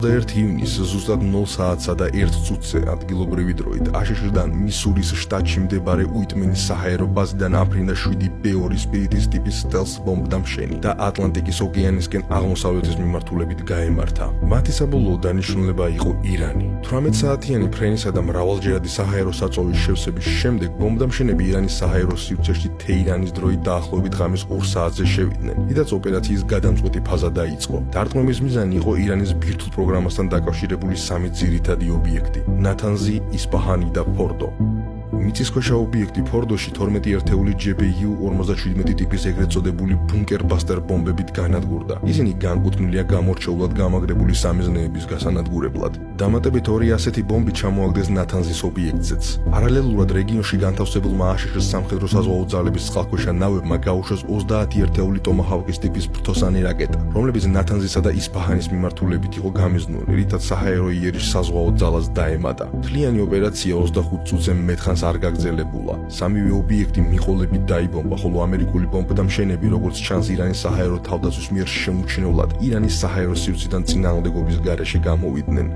21 ივნისს ზუსტად 0 საათსა და 1 წუთზე ადგილობრივი დროით აშშ-დან მისურის შტატში მდებარე უიტმენის საჰაერო ბაზიდან აფრინდა 7B2 სპირიტის ტიპის სტელს ბომბდამშენი და ატლანტიკის ოკეანისკენ აღმოსავლეთის მიმართულებით გაემართა. მათი საბოლოო დანიშნულება იყო ირანი. 18 საათიანი ფრენისა და მრავალჯერადი საჰაერო საწვავის შევსების შემდეგ ბომბდამშენები ირანის საჰაერო სივრცეში თეირანის დროით დაახლოებით ღამის 2 საათზე შევიდნენ. დიდაც ოპერაციის გადამწყვეტი ფაზა დაიწყო. დარტყმების მიზანი იყო ირანის ბირთვულ პროგრამასთან დაკავშირებული 3 ძირითადი ობიექტი: ნათანზი, ისპაჰანი და ფორდო. მიწისქვეშა ობიექტი ფორდოში 12 ერთეული JBU-47 ტიპის ეგრეთ წოდებული ბუნკერ-ბასტერ ბომბებით განადგურდა. ისინი განკუთვნილია გამორჩეულად გამაგრებული სამიზნეების გასანადგურებლად. დამატებით 2 ასეთი ბომბი ჩამოაგდეს ნათანზის ობიექტზეც. პარალელურად რეგიონში განთავსებულმა აშშ-ის სამხედრო საზღვაო ძალების წყალქვეშა ნავებმა გაუშვეს 30 ერთეული ტომაჰავკის ტიპის ფრთოსანი რაკეტა, რომლებიც ნათანზისა და ისპაჰანის მიმართულებით იყო გამიზნული, რითაც საჰაერო იერიშ საზღვაო ძალას დაემატა. მთლიანი ოპერაცია 25 წუთზე მეტხანს არ გაგრძელებულა. სამივე ობიექტი მიყოლებით დაიბომბა, ხოლო ამერიკული ბომბდამშენები, როგორც ჩანს, ირანის საჰაერო თავდაცვის მიერ შემოჩინებლად ირანის საჰაერო სივრციდან წინააღმდეგობის გარეშე გამოვიდნენ.